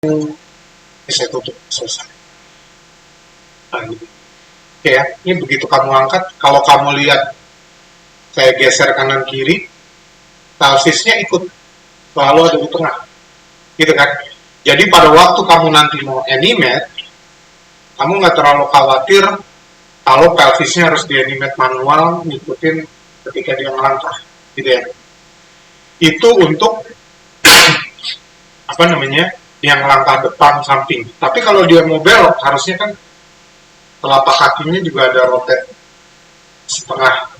Ini saya tutup, selesai. Nah, gitu. Oke ya, ini begitu kamu angkat, kalau kamu lihat saya geser kanan kiri, talsisnya ikut selalu ada di tengah, gitu kan? Jadi pada waktu kamu nanti mau animate, kamu nggak terlalu khawatir kalau pelvisnya harus di animate manual, ngikutin ketika dia ngelangkah, gitu ya. Itu untuk apa namanya, yang langkah depan samping. Tapi kalau dia mau belok, harusnya kan telapak kakinya juga ada rotate setengah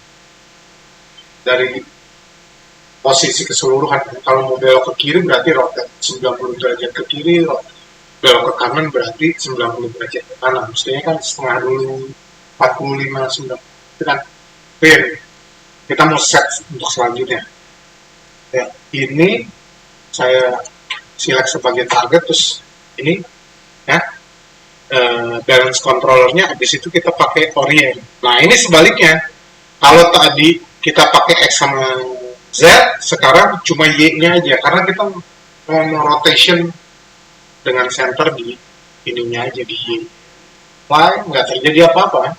dari posisi keseluruhan. Kalau mau belok ke kiri berarti rotate 90 derajat ke kiri, belok ke kanan berarti 90 derajat ke kanan. Mestinya kan setengah dulu, 45, 90. Itu kan clear. Kita mau set untuk selanjutnya. Ya, ini saya select sebagai target, terus ini ya balance controllernya, habis itu kita pakai orient. Nah ini sebaliknya, kalau tadi kita pakai X sama Z, sekarang cuma Y-nya aja, karena kita mau rotation dengan center di ininya aja, di Y. Y nggak terjadi apa-apa,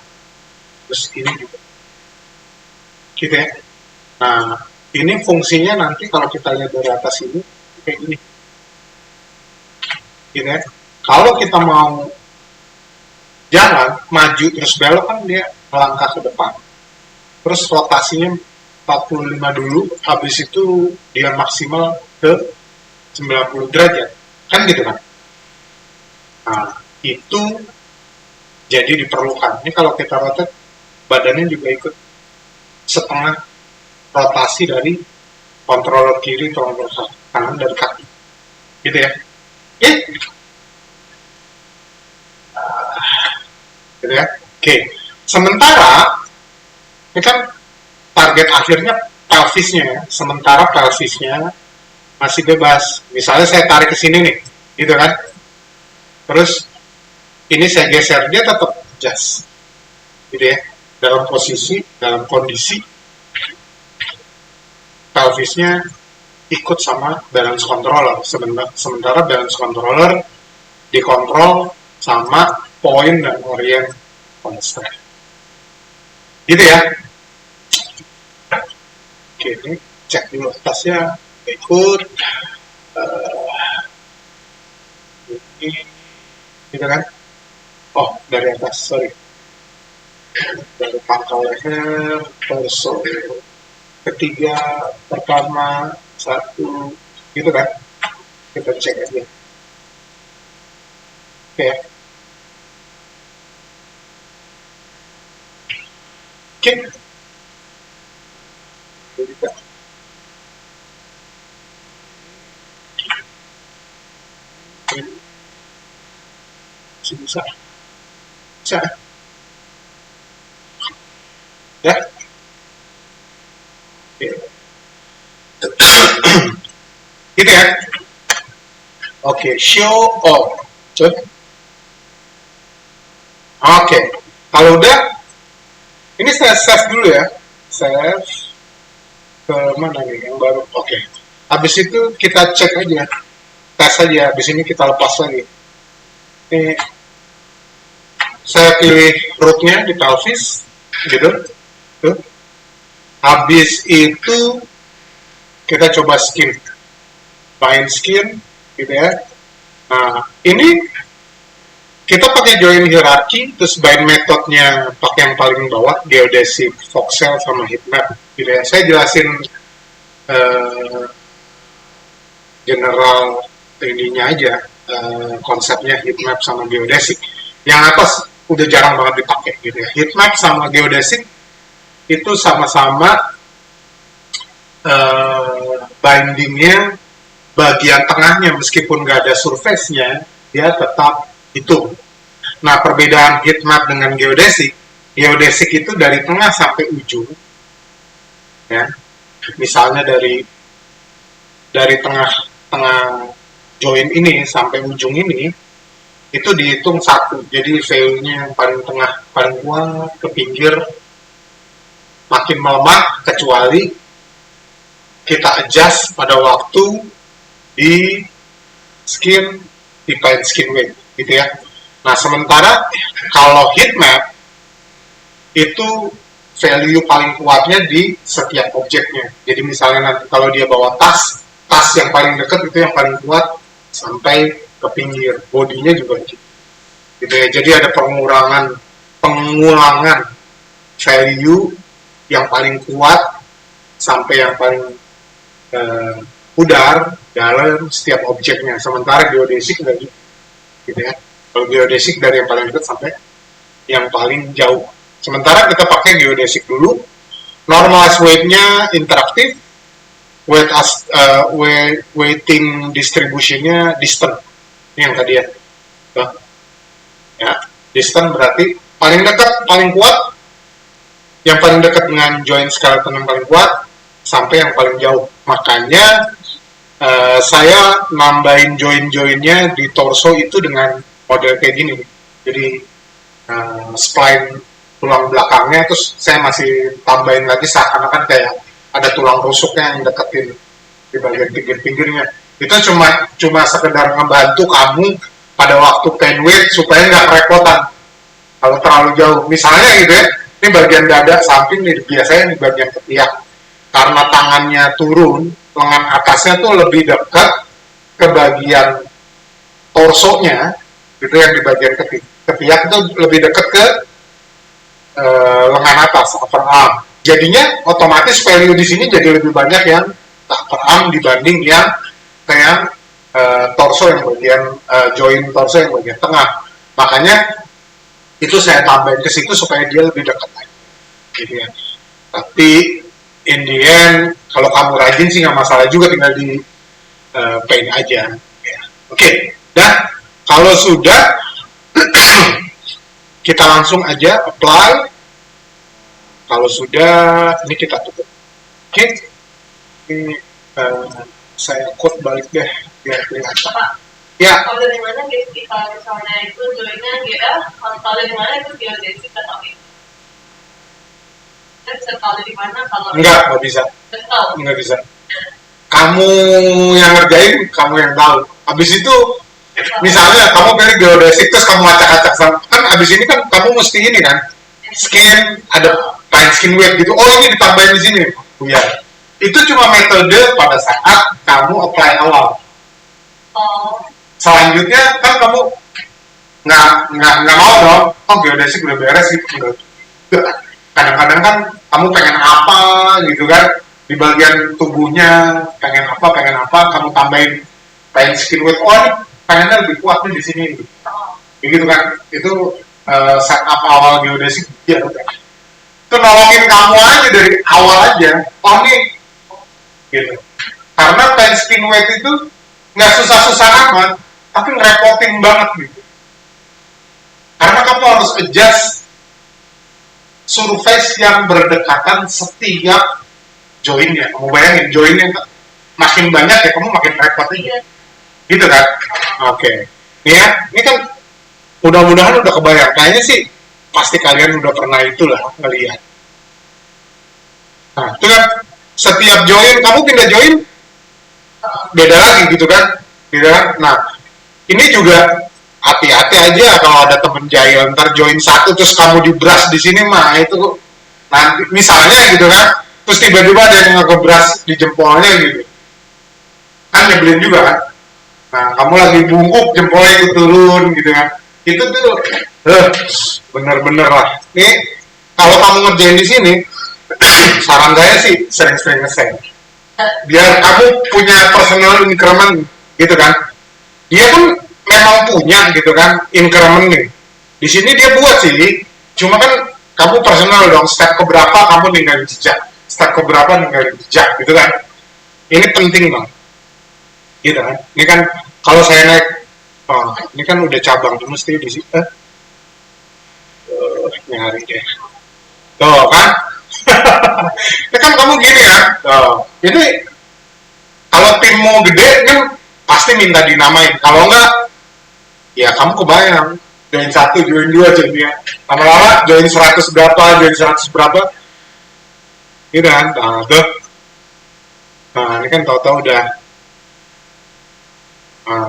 terus ini juga gitu ya. Nah ini fungsinya nanti kalau kita lihat dari atas ini kayak gini gitu ya. Kalau kita mau jalan maju terus belok kan dia melangkah ke depan, terus rotasinya 45 dulu, habis itu dia maksimal ke 90 derajat kan gitu kan. Nah itu jadi diperlukan. Ini kalau kita rotate badannya juga ikut setengah rotasi dari kontroler kiri, kontroler kanan dari kaki gitu ya. Gitu ya. Oke. Sementara ini kan target akhirnya pelvisnya ya. Sementara pelvisnya masih bebas. Misalnya saya tarik ke sini nih, gitu kan. Terus ini saya geser, dia tetap adjust. Gitu ya. Dalam kondisi pelvisnya ikut sama balance controller. Sementara balance controller dikontrol sama point dan orient constant. Gitu ya. Oke, ini cek dulu atasnya ikut. Ini gitu kan. Oh, dari atas, sorry. Dari pangkal leher, torso ketiga, pertama, satu, gitu kan. Kita cek aja. Oke. Oke. Bisa. Bisa. Ya. Oke. Gitu ya. Oke, show off. Oke. Kalau udah, ini saya save dulu ya. Save ke mana nih yang baru. Oke. Habis itu kita cek aja. Tes aja. Habis ini kita lepas lagi. Ini saya pilih rootnya di pelvis gitu. Tuh. Habis itu kita coba skin, bind skin gitu ya. Nah ini kita pakai join hierarchy, terus bind metodenya pakai yang paling bawah, geodesic, voxel sama heatmap gitu ya. Saya jelasin general ininya aja, konsepnya heatmap sama geodesic. Yang atas udah jarang banget dipakai gitu ya. Heatmap sama geodesic itu sama-sama bindingnya bagian tengahnya, meskipun nggak ada surface-nya, dia tetap hitung. Nah, perbedaan heatmap dengan geodesic itu dari tengah sampai ujung, ya. Misalnya dari tengah join ini sampai ujung ini, itu dihitung satu. Jadi value-nya yang paling tengah, paling kuat, ke pinggir makin melemah, kecuali kita adjust pada waktu di skin di paint skin weight gitu ya. Nah sementara kalau heat map itu value paling kuatnya di setiap objeknya. Jadi misalnya nanti kalau dia bawa tas yang paling dekat itu yang paling kuat sampai ke pinggir, bodinya juga gitu ya. Jadi ada pengulangan value yang paling kuat sampai yang paling pudar dalam setiap objeknya. Sementara geodesic nggak gitu ya. Kalau geodesic dari yang paling dekat sampai yang paling jauh. Sementara kita pakai geodesic dulu, normalized weight-nya interaktif, weighting distribution-nya distant. Ini yang tadi ya. Ya, distant berarti paling dekat, paling kuat, yang paling dekat dengan joint skeleton yang paling kuat, sampai yang paling jauh. Makanya saya nambahin joint-jointnya di torso itu dengan model kayak gini. Jadi spline tulang belakangnya, terus saya masih tambahin lagi seakan-akan kayak ada tulang rusuknya yang deketin di bagian pinggir-pinggirnya. Itu cuma sekedar ngebantu kamu pada waktu paint weight supaya nggak kerepotan kalau terlalu jauh. Misalnya gitu ya, ini bagian dada samping nih, biasanya di bagian ketiak. Karena tangannya turun, lengan atasnya tuh lebih dekat ke bagian torsonya, gitu yang di bagian ketiak itu lebih dekat ke lengan atas, upper arm. Jadinya otomatis value di sini jadi lebih banyak yang upper arm dibanding yang kayak torso yang bagian joint torso yang bagian tengah. Makanya itu saya tambahin ke situ supaya dia lebih dekat lagi. Gitu ya. Tapi in the end kalau kamu rajin sih nggak masalah juga, tinggal di paint aja. Ya. Oke. Dan kalau sudah kita langsung aja apply. Kalau sudah, ini kita tutup. Oke. Ini saya quote balik deh biar kelihatan. Pak, ya. kalau dari mana kita misalnya itu joinnya GL, kalau dari mana itu geodesic atau itu? Kita bisa tahu dari mana kalau nggak bisa. Nggak bisa. Kamu yang ngerjain, kamu yang tahu. Habis itu misalnya kamu pilih geodesic terus kamu acak-acak sama, kan abis ini kan kamu mesti ini kan scan, ada paint skin weight gitu, oh ini ditambahin di sini ya. Itu cuma metode pada saat kamu apply awal. Selanjutnya kan kamu nggak mau dong, oh geodesic udah beres gitu. Kadang-kadang kan kamu pengen apa gitu kan, di bagian tubuhnya pengen apa kamu tambahin paint skin weight, oh pengennya lebih kuat nih di sini gitu kan. Itu setup awal geodesic ya udah, itu nolongin kamu aja dari awal aja, oh nih gitu. Karena paint skin weight itu nggak susah-susah amat, tapi ngerepotin banget gitu, karena kamu harus adjust surface yang berdekatan setiap joinnya. Kamu bayangin joinnya makin banyak ya kamu makin repot aja gitu kan. Oke. Nih ya, ini kan mudah-mudahan udah kebayang. Kayaknya sih pasti kalian udah pernah itulah ngelihat. Nah, itu kan setiap join, kamu pindah join beda lagi gitu kan. Gitu kan? Nah, ini juga hati-hati aja kalau ada temen jahil ntar join satu terus kamu dibras di sini mah itu nanti misalnya gitu kan, terus tiba-tiba ada yang ngebras di jempolnya gitu. Kan nyebelin juga kan. Nah, kamu lagi bungkuk jempolnya itu turun gitu kan. Itu tuh bener-bener lah. Nih kalau kamu ngerjain di sini, saran saya sih sering-sering nge-send. Biar kamu punya personal increment gitu kan. Dia kan memang punya gitu kan increment nih. Di sini dia buat sih, cuma kan kamu personal dong. Step keberapa kamu ninggalin jejak, step keberapa ninggalin jejak gitu kan. Ini penting bang. Gitu kan. Ini kan kalau saya naik, oh, ini kan udah cabang tuh mesti di sini. Nyari deh. Tuh kan. Ya kan kamu gini kan. Jadi kalau timmu gede kan pasti minta dinamain. Kalau enggak, ya kamu kebayang. Join 1, join 2, join 3. Lama-lama join 100 berapa, join 100 berapa. Gitu kan. Nah, tuh. Nah, ini kan tahu-tahu udah. Nah,